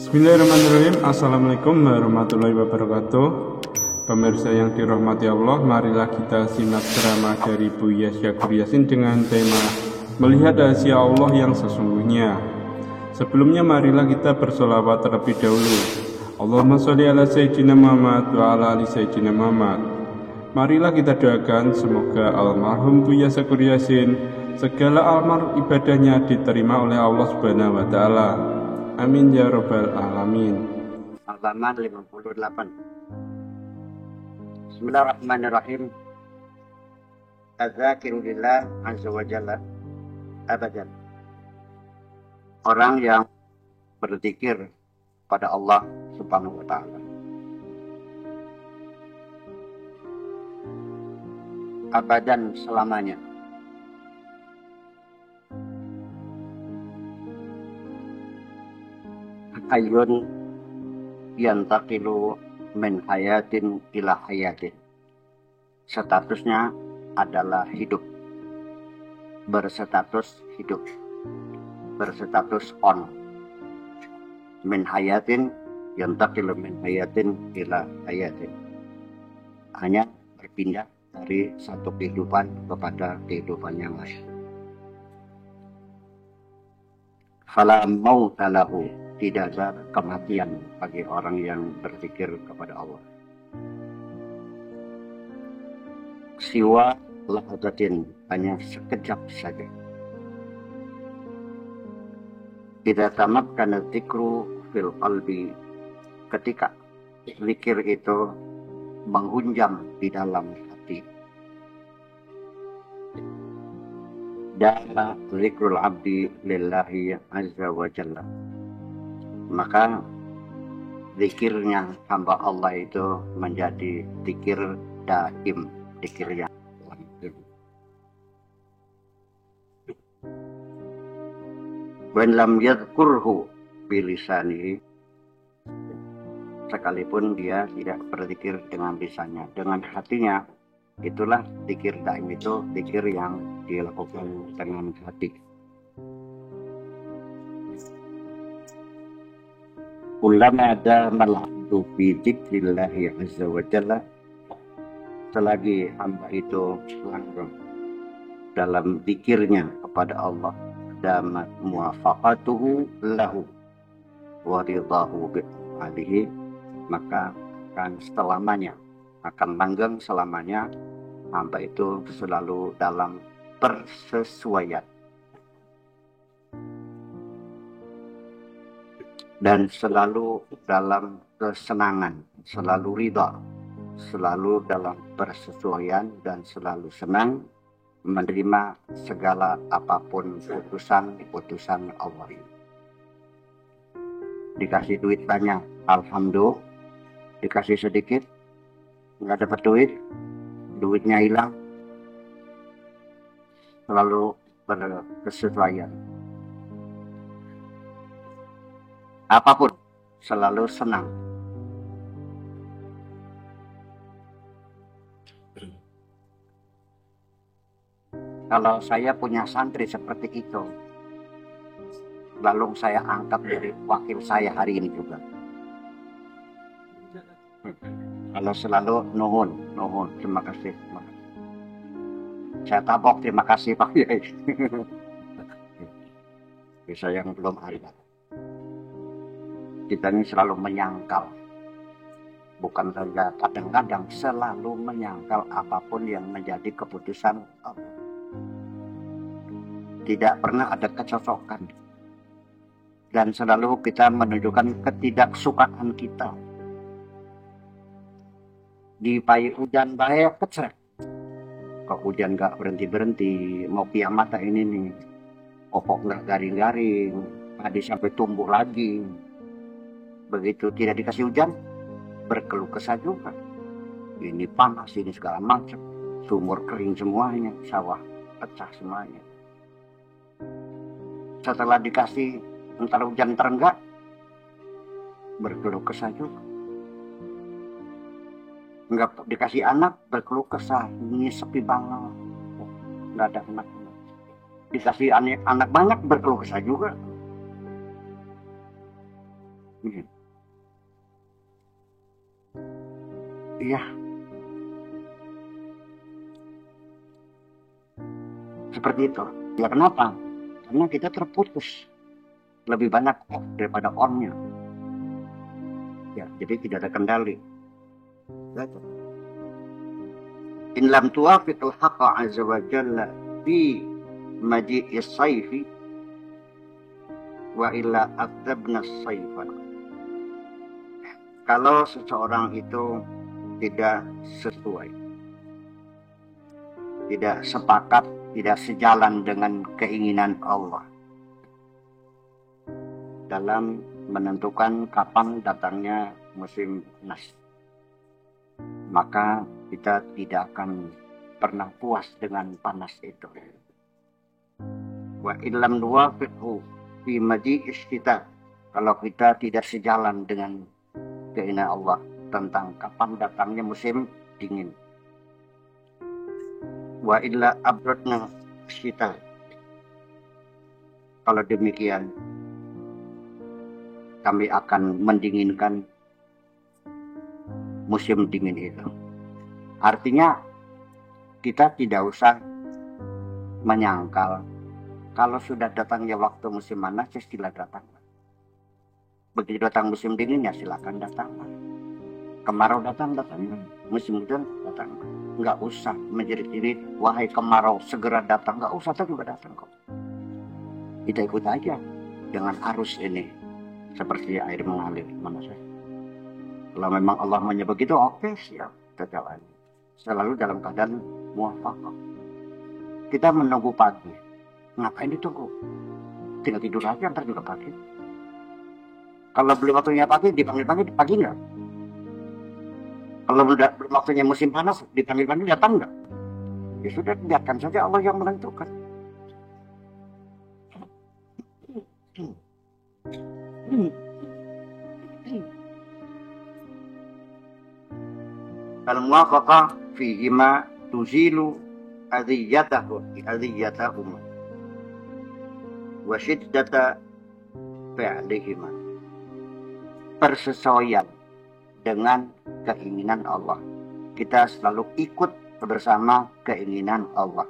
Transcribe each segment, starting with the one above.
Bismillahirrahmanirrahim. Assalamualaikum warahmatullahi wabarakatuh. Pemirsa yang dirahmati Allah, marilah kita simak ceramah dari Buya Syakur Yasin dengan tema Melihat Rahasia Allah yang Sesungguhnya. Sebelumnya marilah kita bersolawat terlebih dahulu. Allahumma sholli ala Sayyidina Muhammad wa ala ali Sayyidina Muhammad. Marilah kita doakan semoga almarhum Buya Syakur Yasin segala amal ibadahnya diterima oleh Allah Subhanahu wa taala. Amin ya rabbal alamin. Halaman 58. Bismillahirrahmanirrahim. Az-zakiru lillah azza wa jalla abadan. Orang yang berzikir pada Allah Subhanahu wa taala. Abadan, selamanya. Hayyun yantaqilu min hayatin ila hayatin. Statusnya adalah hidup. Berstatus hidup. Berstatus on. Min hayatin yantaqilu min hayatin ila hayatin. Hanya berpindah dari satu kehidupan kepada kehidupan yang lain. Fala mauta lahu. Tidak ada kematian bagi orang yang berzikir kepada Allah. Siwa lahadatin, hanya sekejap saja. Idza tamakkana dzikru fil qalbi, ketika zikir itu menghunjam di dalam hati. Da'ala zikrul abdi lillahi azza wa jalla. Maka zikirnya hamba Allah itu menjadi zikir daim, zikir yang langgeng. Wa lam yadhkurhu bilisanihi, sekalipun dia tidak berzikir dengan lisannya, dengan hatinya, itulah zikir daim, itu zikir yang dilakukan dengan hati. Ulama ada mal'abdu fi dzikrillahi azza wa jalla, selagi hamba itu langgeng dalam zikirnya kepada Allah, damat muwafaqatuhu lahu wa ridahu bi'alihi, maka akan selamanya, akan langgeng selamanya hamba itu selalu dalam persesuaian dan selalu dalam kesenangan, selalu ridha, selalu dalam persesuaian dan selalu senang menerima segala apapun putusan Allah. Dikasih duit banyak, alhamdulillah. Dikasih sedikit, nggak dapat duit, duitnya hilang, selalu berkesesuaian. Apapun selalu senang. Kalau saya punya santri seperti itu, lalu saya angkat dari wakil saya hari ini juga. Kalau selalu nuhun, terima kasih. Saya tabok, terima kasih Pak Yai. Bisa yang belum ada. Kita ini selalu menyangkal, bukan saja kadang-kadang, selalu menyangkal apapun yang menjadi keputusan Allah. Tidak pernah ada kecocokan, dan selalu kita menunjukkan ketidaksukaan kita. Dipai hujan bahaya kecek, kok hujan gak berhenti-berhenti, mau kiamat ini nih, pokok gak garing-garing, padi sampai tumbuh lagi. Begitu tidak dikasih hujan, berkeluh kesah juga. Ini panas, ini segala macam. Sumur kering semuanya, sawah pecah semuanya. Setelah dikasih entar hujan entar enggak, berkeluh kesah juga. Enggak dikasih anak, berkeluh kesah. Ini sepi banget, enggak ada anak. Dikasih anak banyak, berkeluh kesah juga. Iya. Seperti itu. Ya kenapa? Karena kita terputus. Lebih banyak off daripada on-nya. Ya, jadi tidak ada kendali. In lam tuwafiqil haqqa azza wa jalla fi maji'is sayfi wa illa adzabna sayfan. Kalau seseorang itu tidak sesuai, tidak sepakat, tidak sejalan dengan keinginan Allah dalam menentukan kapan datangnya musim panas, maka kita tidak akan pernah puas dengan panas itu. Wa illam nuwafiqhu fi maji'is syita, kalau kita tidak sejalan dengan keinginan Allah tentang kapan datangnya musim dingin. Wa illa abradna syita, kalau demikian kami akan mendinginkan musim dingin itu. Artinya kita tidak usah menyangkal kalau sudah datangnya waktu musim panas, ya sila datang. Begitu datang musim dingin, ya silakan datang. Kemarau datang. Musim hujan datang. Nggak usah menjerit-jerit, wahai kemarau segera datang. Nggak usah, itu juga datang kok. Kita ikut aja dengan arus ini. Seperti air mengalir mana saya. Kalau memang Allah maunya begitu, oke, siap, kita jalan. Selalu dalam keadaan muwafaqah. Kita menunggu pagi. Ngapain ditunggu? Tinggal tidur aja, ntar juga pagi. Kalau belum waktunya pagi, dipanggil pagi nggak? Kalau belum waktunya musim panas, dipanggil pagi, datang nggak? Ya sudah, biarkan saja Allah yang menentukan. Al-muwafaqah fihi ma tuzilu adhiyatahum wa shiddata fi'lihima. Persesuaian dengan keinginan Allah. Kita selalu ikut bersama keinginan Allah.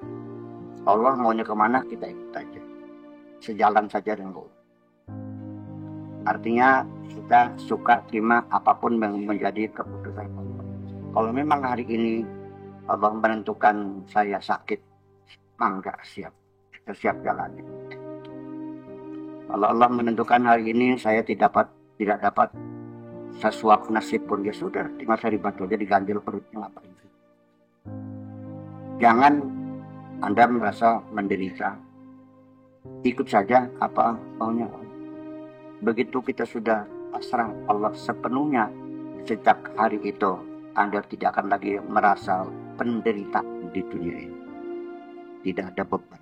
Allah maunya kemana, kita ikut aja. Sejalan saja dengan Allah. Artinya kita suka terima apapun yang menjadi keputusan Allah. Kalau memang hari ini Allah menentukan saya sakit, mangga siap, kita siap jalani. Kalau Allah menentukan hari ini saya tidak dapat sesuap nasib pun, ya sudah, tinggal saya dibantu aja, diganjil perutnya, ngapain sih? Jangan Anda merasa menderita, ikut saja apa maunya Allah. Begitu kita sudah pasrah Allah sepenuhnya, sejak hari itu Anda tidak akan lagi merasa penderita di dunia ini. Tidak ada beban.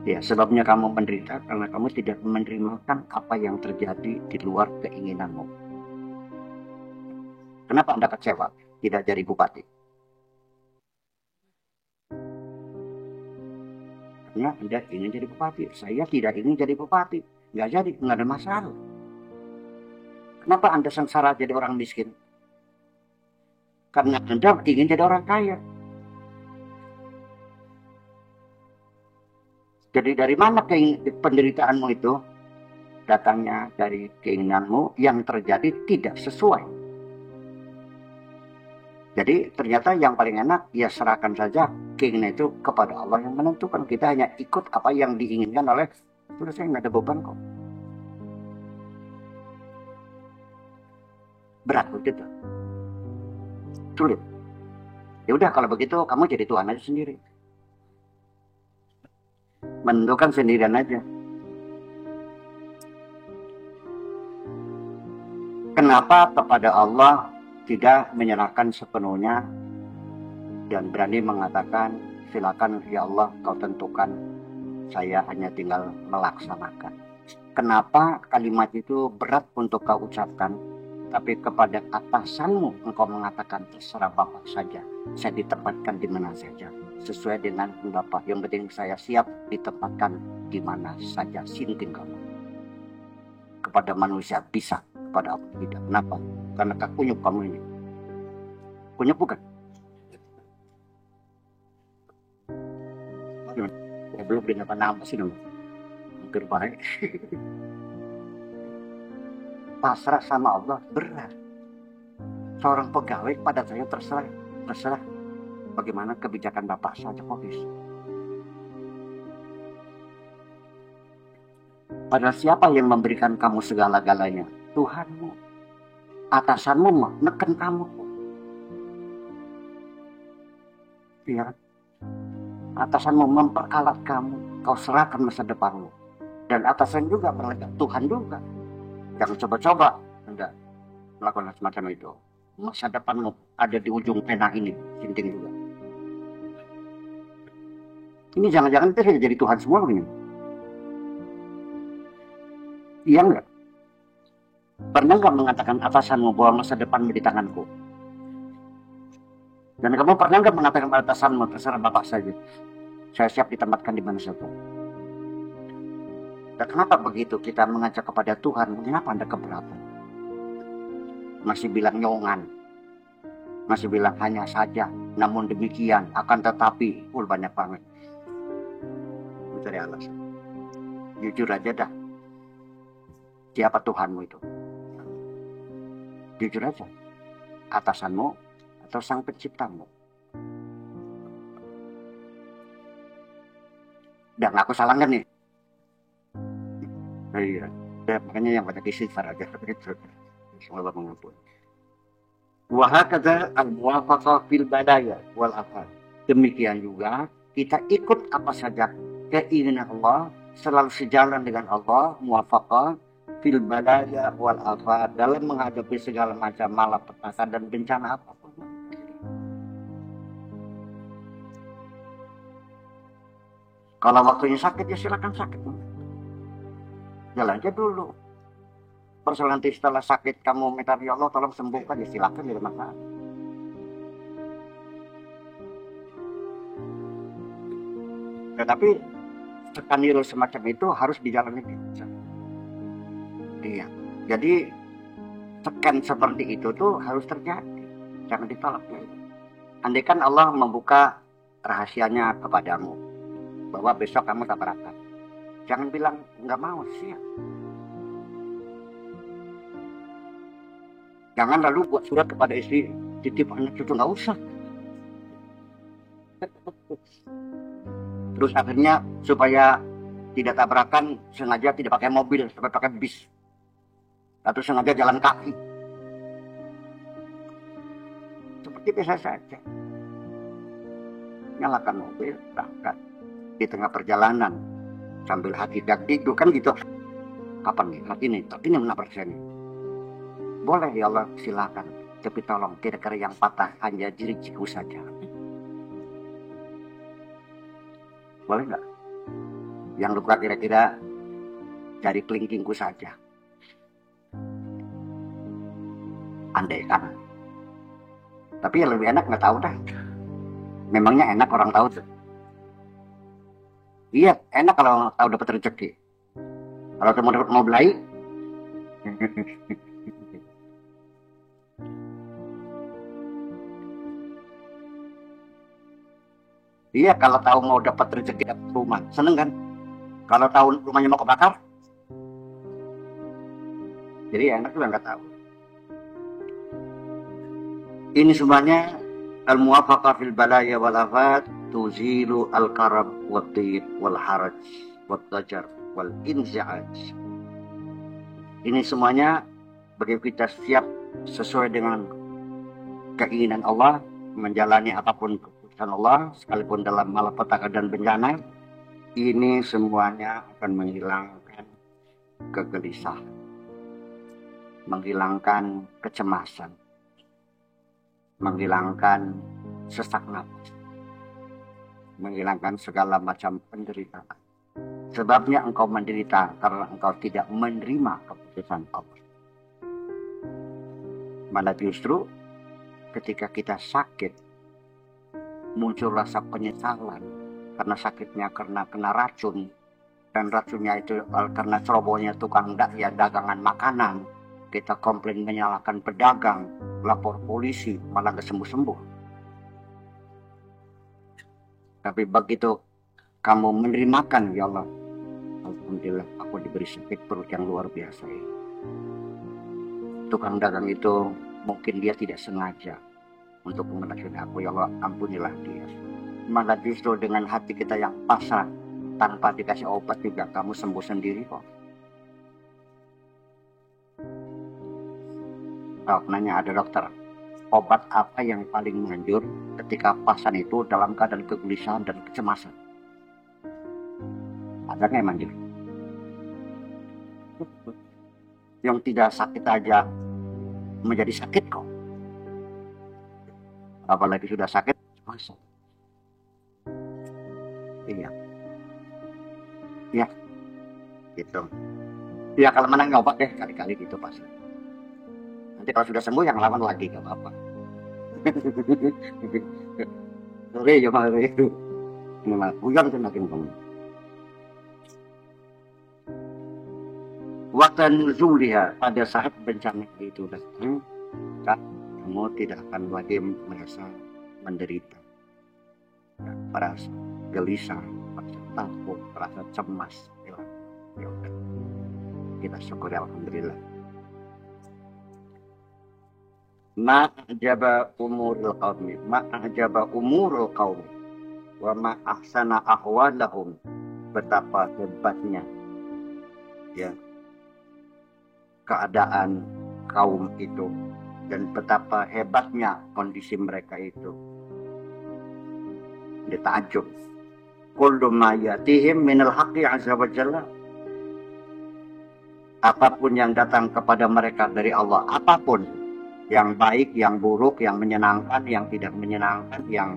Ya, sebabnya kamu menderita karena kamu tidak menerimakan apa yang terjadi di luar keinginanmu. Kenapa Anda kecewa tidak jadi bupati? Karena Anda ingin jadi bupati. Saya tidak ingin jadi bupati. Nggak jadi, nggak ada masalah. Kenapa Anda sengsara jadi orang miskin? Karena Anda ingin jadi orang kaya. Jadi dari mana penderitaanmu itu? Datangnya dari keinginanmu yang terjadi tidak sesuai. Jadi ternyata yang paling enak, ya serahkan saja keinginan itu kepada Allah yang menentukan. Kita hanya ikut apa yang diinginkan oleh, sudah saya nggak ada beban kok. Berat begitu. Sulit. Ya udah, kalau begitu kamu jadi Tuhan aja sendiri. Menentukan sendirian aja. Kenapa kepada Allah tidak menyerahkan sepenuhnya dan berani mengatakan, silakan ya Allah kau tentukan, saya hanya tinggal melaksanakan. Kenapa kalimat itu berat untuk kau ucapkan, tapi kepada atasanmu engkau mengatakan terserah Bapak saja, saya ditempatkan di mana saja sesuai dengan Bapak, yang penting saya siap ditempatkan di mana saja, sinting kamu. kepada manusia bisa, kepada Allah tidak. Kenapa? Karena kunyuk kamu ini. Kunyuk bukan? Ya, belum dengan nama sih dong. Mungkin baik. Pasrah sama Allah berat. Seorang pegawai pada saya terserah bagaimana kebijakan Bapak saja kok bisa. Padahal siapa yang memberikan kamu segala-galanya? Tuhanmu. Atasanmu mah neken kamu. Ya. Atasanmu memperalat kamu. Kau serahkan masa depanmu. Dan atasan juga melekat Tuhan juga. Jangan coba-coba Anda melakukan semacam itu. Masa depanmu ada di ujung pena ini, sinting juga. Ini jangan-jangan kita jadi Tuhan semua begini. Iya enggak? Pernah enggak mengatakan atasanmu bahwa masa depanmu di tanganku? Dan kamu pernah enggak mengatakan atasanmu, terserah Bapak saja. Saya siap ditempatkan di mana saja. Dan kenapa begitu kita mengajak kepada Tuhan? Kenapa Anda keberatan? Masih bilang nyongan. Masih bilang hanya saja. Namun demikian, akan tetapi. Banyak banget. Mencari alasan. Jujur aja dah. Siapa Tuhanmu itu? Jujur aja. Atasanmu atau sang penciptamu? Dan aku salah kan nih? Iya, ya, makanya yang banyak istighfar aja begitu. Semoga mengampun. Wa hakadha al-muwafaqah fil badaya wal afat. Demikian juga kita ikut apa saja keinginan Allah, selalu sejalan dengan Allah, muwafaqah fil badaya wal afat, dalam menghadapi segala macam malapetaka dan bencana apapun. Kalau waktunya sakit ya silakan sakit. Jalan aja dulu. Persoalan nanti setelah sakit kamu minta ya Allah tolong sembuhkan, ya silakan, tidak masalah. Tetapi skenario semacam itu harus dijalani. Iya. Jadi scan seperti itu tuh harus terjadi. Jangan ditolak. Andaikan Allah membuka rahasianya kepadamu bahwa besok kamu tabrakan. Jangan bilang nggak mau sih. Jangan lalu buat surat kepada istri, titip anak cucu, nggak usah. Terus akhirnya supaya tidak tabrakan, sengaja tidak pakai mobil, tapi pakai bis. Atau sengaja jalan kaki. Seperti biasa saja. Nyalakan mobil, berangkat. Di tengah perjalanan. Sambil hati dak-dikduk kan gitu. Kapan nih hati ini menabrak saya nih. Boleh ya Allah, silakan. Tapi tolong kira-kira yang patah hanya jari-jariku saja. Boleh nggak? Yang luka kira-kira jari kelingkingku saja. Andai kan. Tapi yang lebih enak nggak tahu dah. Memangnya enak orang tahu tuh. Iya, enak kalau tahu dapat rezeki. Kalau mau belai, iya kalau tahu mau dapat rezeki dapat rumah, seneng kan? Kalau tahu rumahnya mau kebakar, jadi enak juga nggak tahu. Ini semuanya al-muwafaqah fil balaya wal afat tuzilu al-karab wad-dhiq wal haraj wad-dajar wal inzi'aj. Ini semuanya bagi kita siap sesuai dengan keinginan Allah, menjalani apapun keputusan Allah, sekalipun dalam malapetaka dan bencana. Ini semuanya akan menghilangkan kegelisahan, menghilangkan kecemasan, menghilangkan sesak nafas, menghilangkan segala macam penderitaan. Sebabnya engkau menderita karena engkau tidak menerima keputusan Allah. Malah justru ketika kita sakit muncul rasa penyesalan karena sakitnya karena kena racun dan racunnya itu karena cerobohnya tukang ya dagangan makanan, kita komplain menyalahkan pedagang, lapor polisi, malah nggak sembuh-sembuh. Tapi begitu kamu menerimakan, ya Allah, alhamdulillah aku diberi sakit perut yang luar biasa ini. Tukang dagang itu mungkin dia tidak sengaja untuk meracuni aku, ya Allah, ampunilah dia. Maka justru dengan hati kita yang pasrah, tanpa dikasih obat juga kamu sembuh sendiri kok. Oh, nanya ada dokter, obat apa yang paling manjur ketika pasien itu dalam keadaan kegelisahan dan kecemasan? Ada nggak yang manjur? Yang tidak sakit aja menjadi sakit kok. Apalagi sudah sakit, masa? Iya. Ya, gitu. Ya kalau menang obat deh kali-kali gitu pasti. Nanti kalau sudah sembuh yang lawan lagi gak apa-apa. Sore ya malah itu. Ini malah hujan semakin bangun. Waktu nuzuliha, pada saat bencana itu datang, kamu tidak akan lagi merasa menderita, ya, merasa gelisah, merasa takut, merasa cemas. Ya udah, kita syukuri alhamdulillah. Ma'ajaba umurul qaumi wa ma'ahsana ahwalahum, betapa hebatnya ya keadaan kaum itu dan betapa hebatnya kondisi mereka itu. Dia takjub. Kullu ma yatihim minal haqqi azza wa jalla, apapun yang datang kepada mereka dari Allah, apapun, yang baik, yang buruk, yang menyenangkan, yang tidak menyenangkan, yang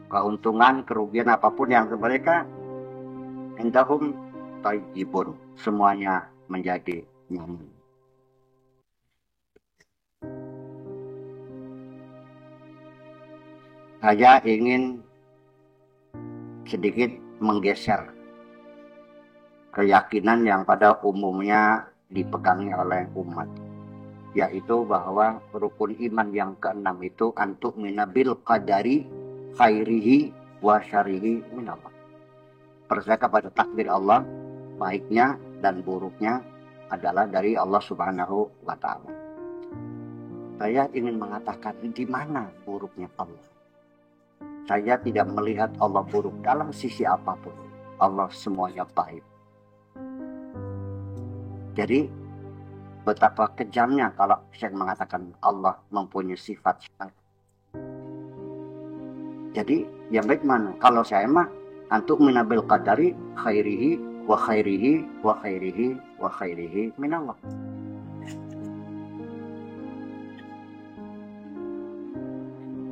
keuntungan, kerugian, apapun yang ke mereka, indahum thayyibun, semuanya menjadi nyaman. Saya ingin sedikit menggeser keyakinan yang pada umumnya dipegangi oleh umat, yaitu bahwa rukun iman yang keenam itu antuk minabil qadari khairihi wa syarihi minallah, percaya kepada takdir Allah, baiknya dan buruknya adalah dari Allah Subhanahu wa Ta'ala. Saya ingin mengatakan, di mana buruknya Allah? Saya tidak melihat Allah buruk dalam sisi apapun. Allah semuanya baik. Jadi betapa kejamnya kalau saya mengatakan Allah mempunyai sifat syar. Jadi yang baik mana? Kalau saya mah antuk minabil qadari khairihi wa khairihi wa khairihi wa khairihi minallah.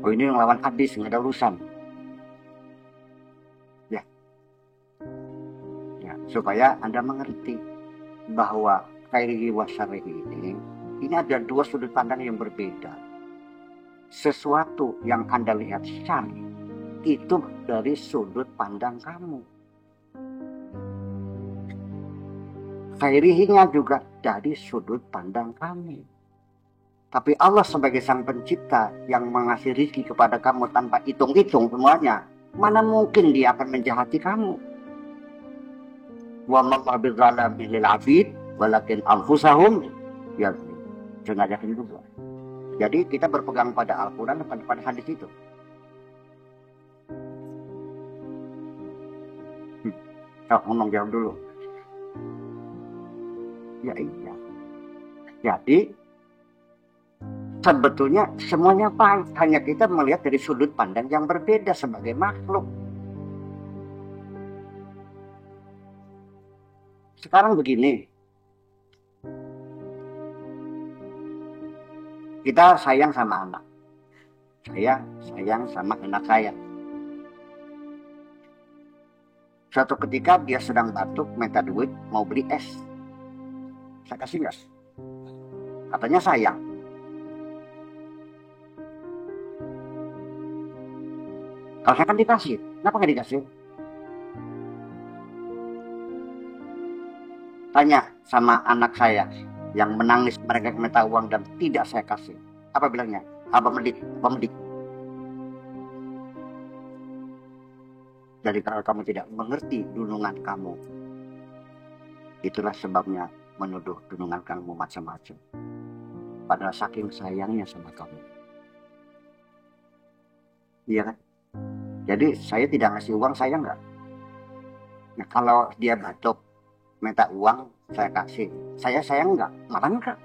Oh, ini yang lawan hadis, nggak ada urusan. Ya, supaya Anda mengerti bahwa khairihi wa syarihi ini ada dua sudut pandang yang berbeda. Sesuatu yang Anda lihat syari itu dari sudut pandang kamu. Khairihinya juga dari sudut pandang kami. Tapi Allah sebagai sang pencipta yang mengasih rezeki kepada kamu tanpa hitung-hitung semuanya, mana mungkin dia akan menjahati kamu? Wa ma bidzalamin lil 'abid walakin anfusahum yazlimun. Sengaja juga. Jadi kita berpegang pada Al-Quran dan pada hadis itu. Ngomong jawab dulu. Ya iya. Jadi sebetulnya semuanya baik, hanya kita melihat dari sudut pandang yang berbeda sebagai makhluk. Sekarang begini, kita sayang sama anak. Saya sayang sama anak saya. Suatu ketika dia sedang batuk, minta duit, mau beli es. Saya kasih nggak? Katanya sayang. Kalau saya kan dikasih, kenapa nggak dikasih? Tanya sama anak saya yang menangis mereka minta uang dan tidak saya kasih. Apa bilangnya? Abang Medik, Abang Medik. Jadi kalau kamu tidak mengerti dunungan kamu, itulah sebabnya menuduh dunungan kamu macam-macam. Padahal saking sayangnya sama kamu. Iya kan? Jadi saya tidak ngasih uang, saya enggak. Nah kalau dia batuk, minta uang, saya kasih. Saya enggak, malah enggak.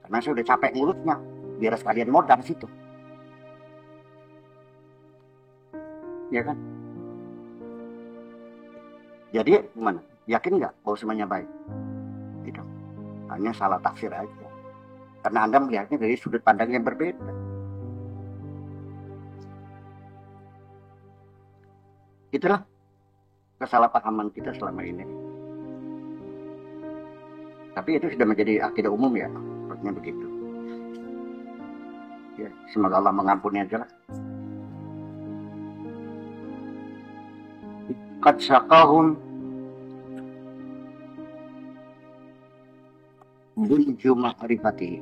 Karena saya udah capek mulutnya, biar sekalian modal situ. Ya kan? Jadi gimana? Yakin nggak bahwa semuanya baik? Tidak. Hanya salah tafsir aja. Karena Anda melihatnya dari sudut pandang yang berbeda. Itulah kesalahpahaman kita selama ini. Tapi itu sudah menjadi akidah umum ya, maksudnya begitu. Ya, semoga Allah mengampuni aja lah. Qad syaqahum bunju ma'rifati.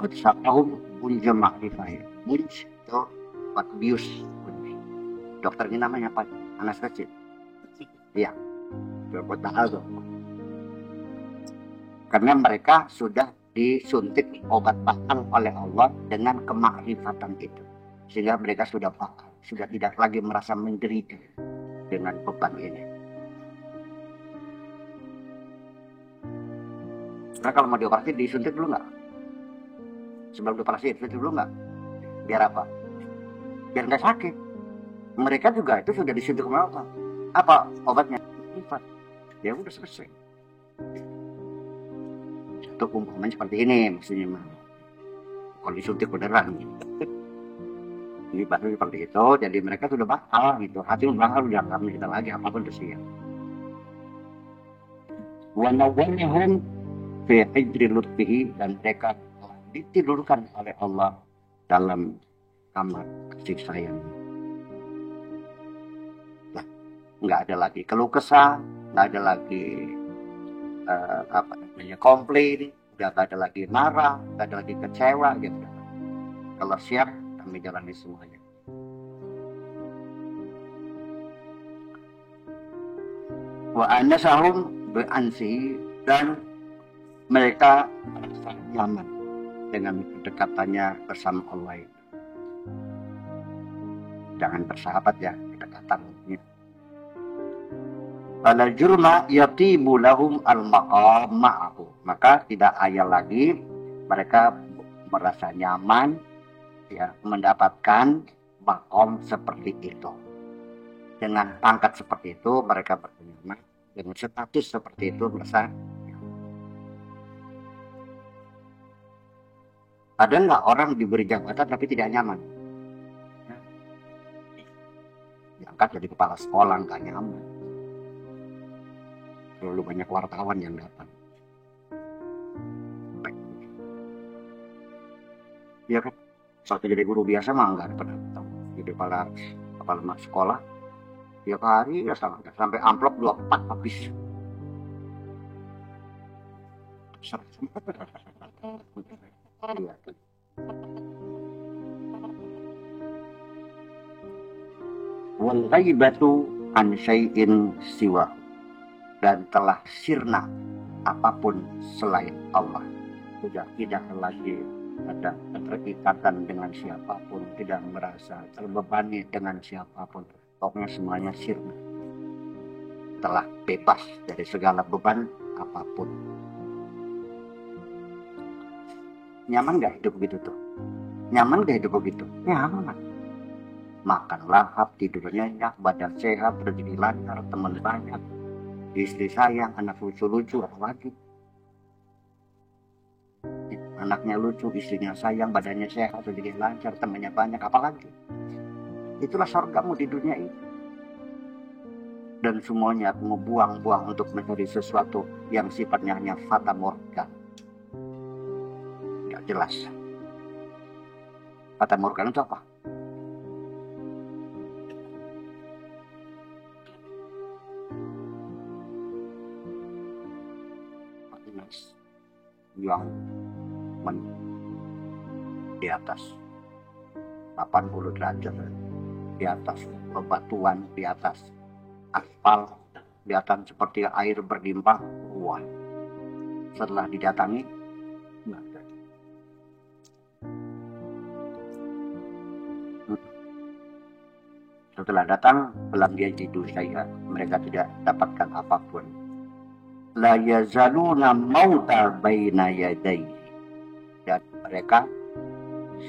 Qad syaqahum bunju ma'rifati. Bunj itu bius. Dokter ini namanya apa? Anestesi. Iya. Buat mahal tuh. Karena mereka sudah disuntik obat paham oleh Allah dengan kemakrifatan itu. Sehingga mereka sudah paham. Sudah tidak lagi merasa menderita dengan beban ini. Karena kalau mau dioperasi disuntik dulu nggak? Sebelum dioperasi disuntik dulu nggak? Biar apa? Biar nggak sakit. Mereka juga itu sudah disuntik sama Allah. Apa obatnya? Ya udah selesai. Untuk umpamanya seperti ini maksudnya mah. Kalau disuntik beneran ini baru seperti itu, jadi mereka sudah bakal gitu. Hati bakal udah nggak kita lagi apapun tersiap. Wa nawwahum fi hijri lutfihi, dan mereka ditidurkan oleh Allah dalam kamar kasih sayang. Nah, nggak ada lagi keluh kesah, nggak ada lagi komplain, nggak ada lagi marah, nggak ada lagi kecewa gitu. Kalau siap, kami jalani semuanya. Wa anasahum bi'ansi, dan mereka merasa nyaman dengan kedekatannya bersama Allah itu. Jangan bersahabat ya, kedekatannya. Fala jurma yatibu lahum al-maqam ma'ahu, maka tidak ayal lagi mereka merasa nyaman ya mendapatkan makom seperti itu. Dengan pangkat seperti itu mereka bernyaman, dengan status seperti itu merasa. Ada nggak orang diberi jabatan tapi tidak nyaman? Diangkat jadi kepala sekolah nggak nyaman. Terlalu banyak wartawan yang datang. Ya kan? Waktu jadi guru biasa mah nggak pernah tahu. Jadi kepala sekolah tiap hari ya sampai amplop 24 habis. Wal ghaibatu an syai'in siwa, dan telah sirna apapun selain Allah. Sudah tidak lagi ada keterikatan dengan siapapun, tidak merasa terbebani dengan siapapun. Pokoknya semuanya sirna. Telah bebas dari segala beban apapun. Nyaman gak hidup begitu tuh? Nyaman gak hidup begitu? Nyaman. Makan lahap, tidur nyenyak, badan sehat, rezeki lancar, teman banyak, istri sayang, anak lucu-lucu, apa lagi? Anaknya lucu, istrinya sayang, badannya sehat, rezeki lancar, temannya banyak, apa lagi? Itulah surgamu di dunia ini. Dan semuanya aku buang-buang untuk mencari sesuatu yang sifatnya hanya fata morgana. Gak jelas. Fata morgana itu apa? yang di atas 80 derajat, di atas bebatuan, di atas aspal, kelihatan seperti air berlimpah. Wah, setelah didatangi, setelah datang, falam yajidu syai'an, mereka tidak dapatkan apapun. La yazaluna mauta baina yadayhi, dan mereka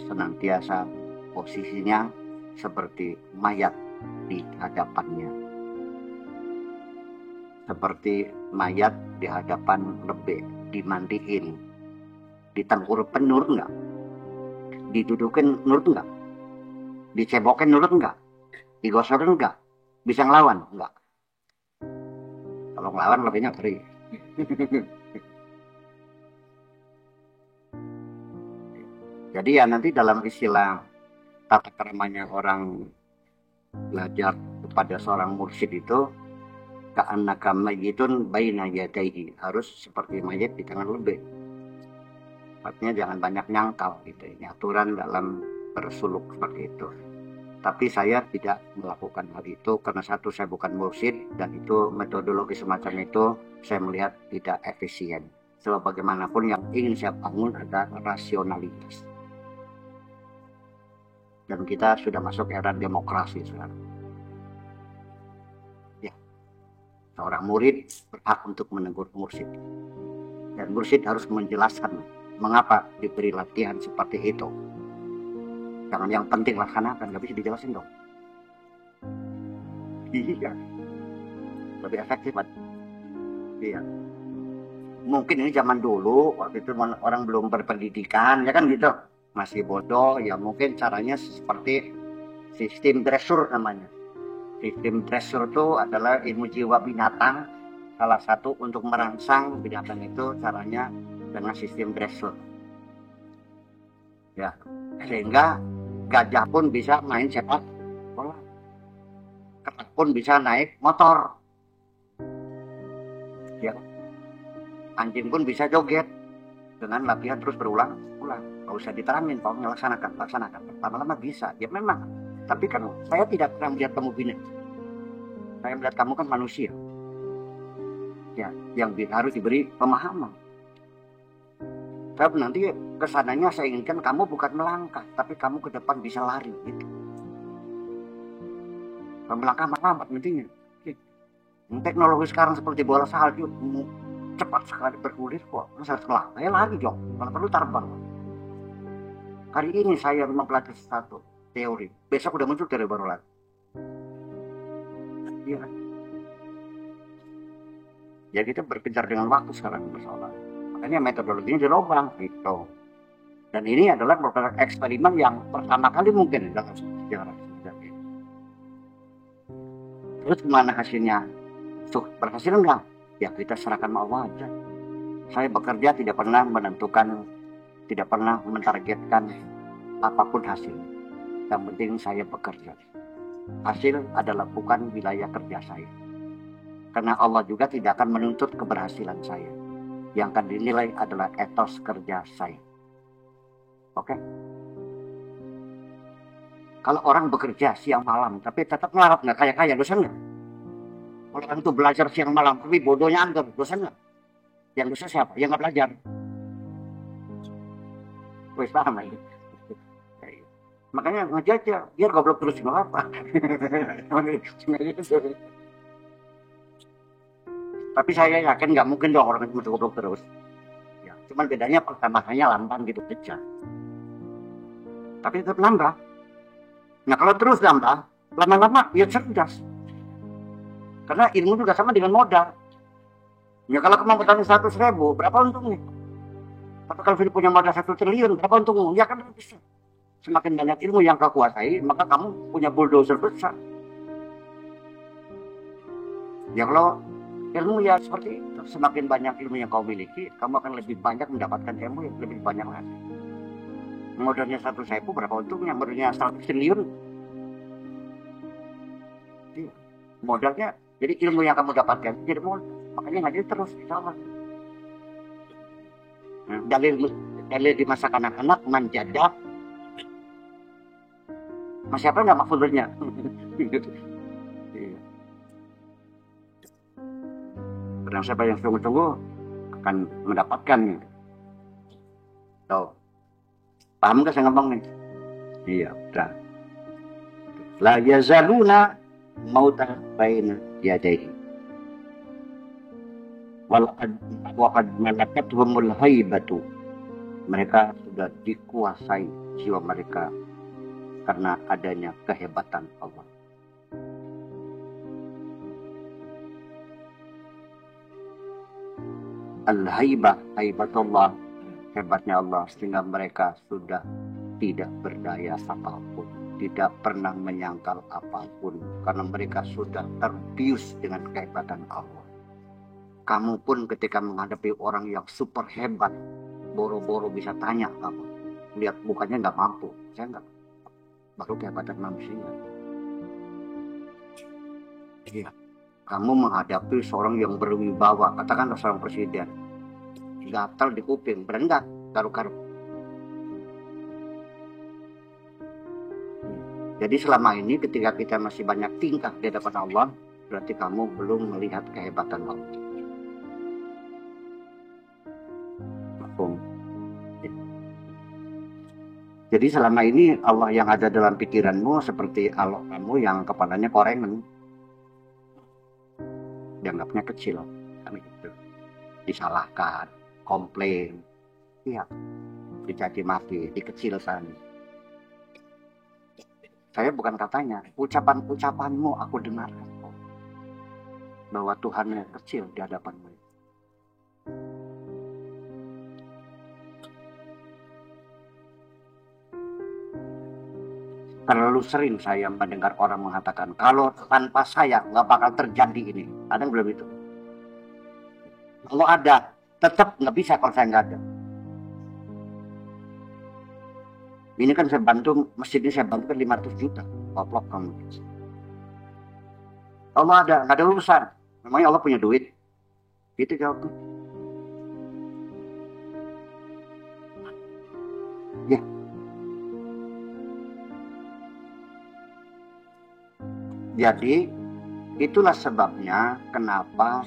senantiasa posisinya seperti mayat di hadapannya, seperti mayat di hadapan lebih, dimandiin, ditengkurupin nurut enggak, didudukin nurut enggak, dicebokin nurut enggak, digosokin enggak, bisa ngelawan enggak. Kalau ngelawan lebihnya ngeri. Jadi ya nanti dalam istilah tata keramanya orang belajar kepada seorang mursyid itu, ka'annaka mayyitun baina yadayhi, harus seperti mayat di tangan lebih. Artinya jangan banyak nyangkal gitu. Ini aturan dalam bersuluk seperti itu. Tapi saya tidak melakukan hal itu karena satu, saya bukan mursyid, dan itu metodologi semacam itu saya melihat tidak efisien. Sebab bagaimanapun yang ingin saya bangun adalah rasionalitas. Dan kita sudah masuk era demokrasi sekarang. Ya, seorang murid berhak untuk menegur mursyid. Dan mursyid harus menjelaskan mengapa diberi latihan seperti itu. Jangan yang penting laksanakan, nggak bisa dijelasin dong. Iya, lebih efektif, Pak. Iya. Mungkin ini zaman dulu, waktu itu orang belum berpendidikan, ya kan gitu. Masih bodoh, ya mungkin caranya seperti sistem dressur namanya. Sistem dressur itu adalah ilmu jiwa binatang, salah satu untuk merangsang binatang itu caranya dengan sistem dressur. Ya, sehingga gajah pun bisa main sepak bola, kerak pun bisa naik motor, ya, anjing pun bisa joget dengan latihan terus berulang-ulang. Kalau usah diterangin, pokoknya laksanakan. Lama-lama bisa, ya memang. Tapi kan saya tidak pernah melihat kamu binatang. Saya melihat kamu kan manusia, ya, yang harus diberi pemahaman. Tapi nanti kesananya saya inginkan kamu bukan melangkah, tapi kamu ke depan bisa lari gitu. Melangkah lambat nantinya. Teknologi sekarang seperti bola salju, cepat sekali bergulir kok. Saya lari dong, kalau perlu terbang. Hari ini saya mempelajari satu teori, besok udah muncul teori baru lagi. Iya kan? Ya kita berkejar dengan waktu sekarang persoalan. Makanya metodologinya dirobah gitu. Dan ini adalah merupakan eksperimen yang pertama kali mungkin dalam sejarah. Terus gimana hasilnya? Berhasil enggak? Ya kita serahkan sama Allah aja. Saya bekerja tidak pernah menentukan, tidak pernah mentargetkan apapun hasil. Yang penting saya bekerja. Hasil adalah bukan wilayah kerja saya. Karena Allah juga tidak akan menuntut keberhasilan saya. Yang akan dinilai adalah etos kerja saya. Oke? Kalau orang bekerja siang malam, tapi tetap melarat, nggak kaya-kaya, dosa nggak? Kalau orang itu belajar siang malam, tapi bodohnya anggap, dosa nggak? Yang dosa siapa? Yang nggak belajar. Wes paham lagi. Makanya ngajar aja, biar goblok terus nggak apa. Tapi saya yakin nggak mungkin dong orang itu goblok terus. Ya, cuman bedanya pertamanya lamban gitu aja. Tapi tetap nambah. Nah kalau terus nambah, lama-lama ya cerdas. Karena ilmu juga sama dengan modal. Ya kalau kamu modalnya 100.000, berapa untungnya? Tapi kalau punya modal 1 triliun, berapa untungnya? Ya kan bisa. Semakin banyak ilmu yang kau kuasai, maka kamu punya bulldozer besar. Ya kalau ilmu ya seperti itu, semakin banyak ilmu yang kau miliki, kamu akan lebih banyak mendapatkan ilmu yang lebih banyak lagi. Modalnya 100.000, berapa untungnya? Modalnya 100 triliun. Modalnya, jadi ilmu yang kamu dapatkan jadi modal. Makanya ngaji terus, insya Allah. Dalil di masa kanak-kanak manjadah. Masih apa nggak maksudnya? Barang siapa yang sungguh-sungguh akan mendapatkan. Tuh. Paham nggak saya ngomong nih? Iya, udah. La yazaluna mauta baina yadayhi. Waqad malakathumul haibatu. Mereka sudah dikuasai jiwa mereka karena adanya kehebatan Allah. Al-haibah, haibatullah, hebatnya Allah, sehingga mereka sudah tidak berdaya apapun, tidak pernah menyangkal apapun, karena mereka sudah terbius dengan kehebatan Allah. Kamu pun ketika menghadapi orang yang super hebat, boro-boro bisa tanya kamu, lihat mukanya nggak mampu, saya nggak, baru kehebatan manusia. Iya. Kamu menghadapi seorang yang berwibawa, katakanlah seorang presiden, gatal di kuping, benar nggak? Karu-karu. Jadi selama ini ketika kita masih banyak tingkah di hadapan Allah, berarti kamu belum melihat kehebatan Allah. Jadi selama ini Allah yang ada dalam pikiranmu seperti Allah kamu yang kepalanya korengan, dianggapnya kecil, kan gitu. Disalahkan, komplain, iya, dicaci maki, dikecilkan. Saya bukan katanya, ucapan-ucapanmu aku dengarkan bahwa Tuhan yang kecil di hadapanmu. Terlalu sering saya mendengar orang mengatakan, kalau tanpa saya nggak bakal terjadi ini. Ada yang belum itu? Kalau ada, tetap nggak bisa kalau saya nggak ada. Ini kan saya bantu, masjid ini saya bantu kan 500 juta. Poplok kamu. Allah ada, nggak ada urusan. Memangnya Allah punya duit? Itu jawabnya. Ya. Jadi itulah sebabnya kenapa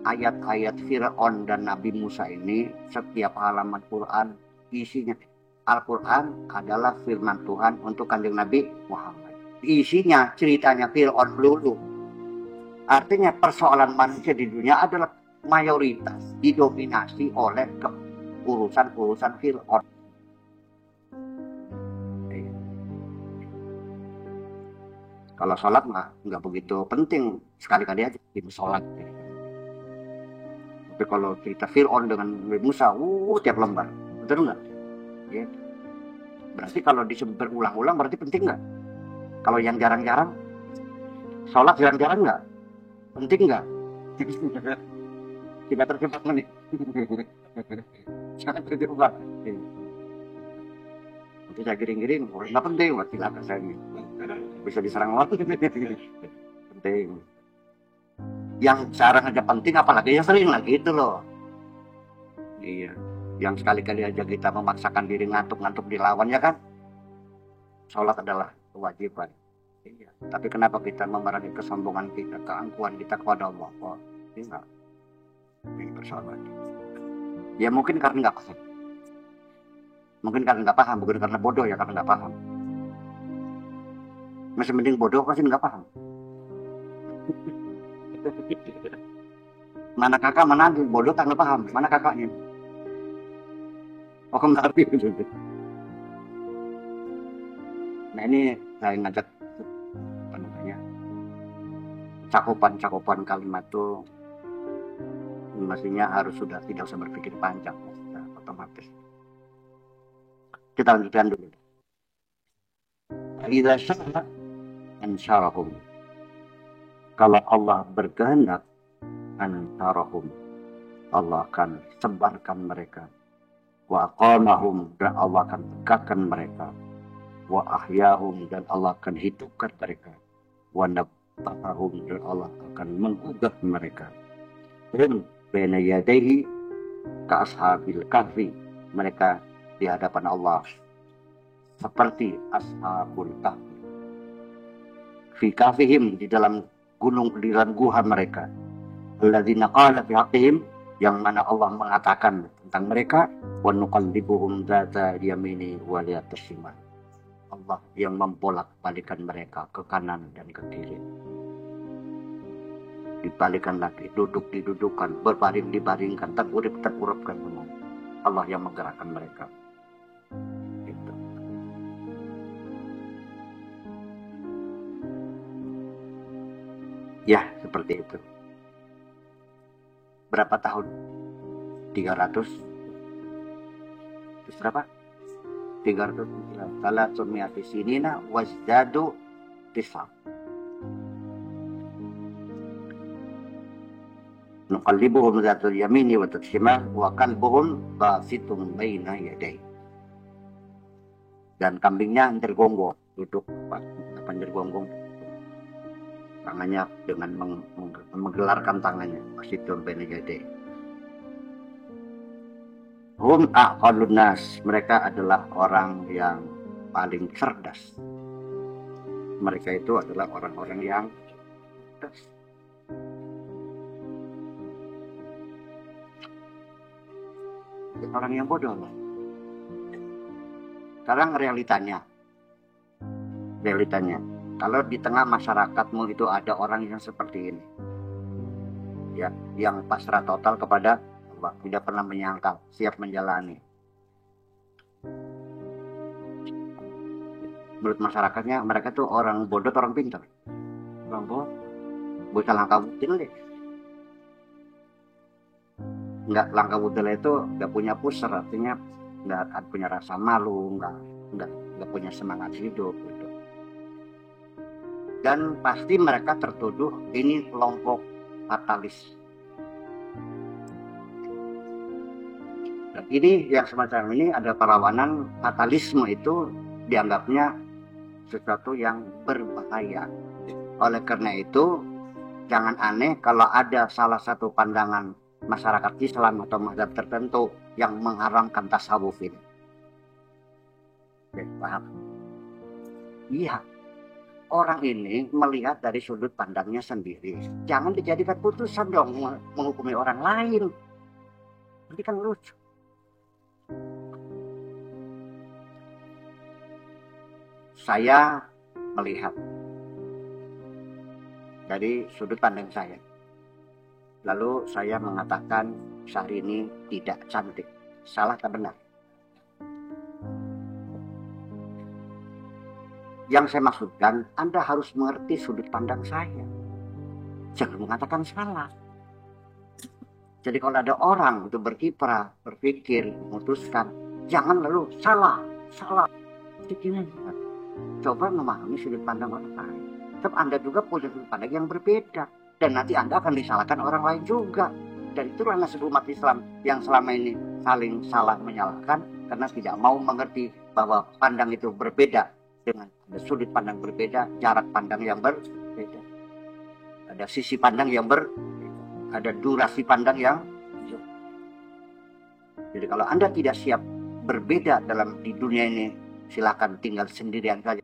ayat-ayat Fir'aun dan Nabi Musa ini setiap halaman Quran isinya Al-Quran adalah firman Tuhan untuk kanjeng Nabi Muhammad. Isinya ceritanya Fir'aun melulu. Artinya persoalan manusia di dunia adalah mayoritas didominasi oleh urusan-urusan Fir'aun. Kalau sholat mah nggak begitu penting, sekali-kali aja di sholat. Tapi kalau cerita Fir'aun dengan Nabi Musa, tiap lembar, betul nggak? Ya. Berarti kalau disebut berulang-ulang berarti penting nggak? Kalau yang jarang-jarang, sholat jarang-jarang nggak? Penting nggak? Kita terjebak nih. Jangan terjebak. Nanti saya giring-giring, nggak penting, silakan saya ini. Bisa diserang orang. Penting. Yang jarang aja penting, apalagi yang sering lagi itu loh. Iya. Yang sekali-kali aja kita memaksakan diri ngantuk-ngantuk dilawan, ya kan? Sholat adalah kewajiban. Iya. Tapi kenapa kita memerangi kesombongan kita, keangkuhan kita kepada Allah? Oh, enggak. Ini persoalan. Ya mungkin karena nggak paham. Mungkin karena nggak paham, bukan karena bodoh ya, karena nggak paham. Masih mending bodoh pasti nggak paham. Mana kakak, mana adik, bodoh tak nggak paham. Mana kakaknya? Oh kembali. Nah ini saya ngajak apa namanya, cakupan kalimat itu mestinya harus sudah tidak usah berpikir panjang, otomatis. Kita lanjutkan dulu. Idza sya'a ansyarahum. Kalau Allah berkehendak, ansyarahum, Allah akan sebarkan mereka. Wa aqamahum, dan Allah akan tegakkan mereka. Wa ahyahum, dan Allah akan hidupkan mereka. Wa nabtahum, dan Allah akan menggugah mereka. Dan baina yadayhi, ka ashabil kahfi, mereka di hadapan Allah seperti ashabul kahfi. Fi kahfihim, di dalam gunung, di dalam guha mereka. Alladzina qala fi haqqihim, yang mana Allah mengatakan tentang mereka, wa nuqallibuhum dzata yamini wa liyatas shimal. Allah yang membolak-balikan mereka ke kanan dan ke kiri. Dibalikan lagi, duduk didudukan, berbaring dibaringkan, terurip terurupkan. Allah yang menggerakkan mereka. Gitu. Ya, seperti itu. Berapa tahun? 300. Terus berapa? 300. Salah sumiati sinina wazdadu tis'a. Nuqallibuhum dzatal yamini wa dzatal shimal wa qalbuhum basitun baina yaday. Dan kambingnya tergonggong, duduk tergonggong, tangannya dengan menggelarkan tangannya, basitun baina yaday. Hum aqallun nas, mereka adalah orang yang paling cerdas. Mereka itu adalah orang-orang yang cerdas. Orang yang bodoh loh. Sekarang realitanya, kalau di tengah masyarakatmu itu ada orang yang seperti ini, ya, yang pasrah total kepada Allah, tidak pernah menyangkal, siap menjalani. Menurut masyarakatnya, mereka tuh orang bodoh, orang pintar, orang bodoh, bocah langka butil deh. Nggak, langka budel itu nggak punya pusar, artinya nggak punya rasa malu, nggak punya semangat hidup gitu. Dan pasti mereka tertuduh ini kelompok fatalis. Dan ini yang semacam ini ada perlawanan fatalisme, itu dianggapnya sesuatu yang berbahaya. Oleh karena itu jangan aneh kalau ada salah satu pandangan masyarakat Islam atau mazhab tertentu yang mengharamkan tasawuf ini. Paham? Iya. Orang ini melihat dari sudut pandangnya sendiri. Jangan dijadikan putusan dong menghukumi orang lain. Nanti kan lucu. Saya melihat dari sudut pandang saya. Lalu saya mengatakan Syahrini tidak cantik. Salah atau benar? Yang saya maksudkan, Anda harus mengerti sudut pandang saya. Jangan mengatakan salah. Jadi kalau ada orang itu berkiprah, berpikir, memutuskan, jangan lalu salah. Coba memahami sudut pandang orang lain. Sebab Anda juga punya sudut pandang yang berbeda. Dan nanti Anda akan disalahkan orang lain juga. Dan itulah nasib umat Islam yang selama ini saling salah menyalahkan karena tidak mau mengerti bahwa pandang itu berbeda, dengan ada sudut pandang berbeda, jarak pandang yang berbeda, ada sisi pandang yang berbeda, ada durasi pandang yang berbeda. Jadi kalau Anda tidak siap berbeda di dunia ini, silakan tinggal sendirian saja.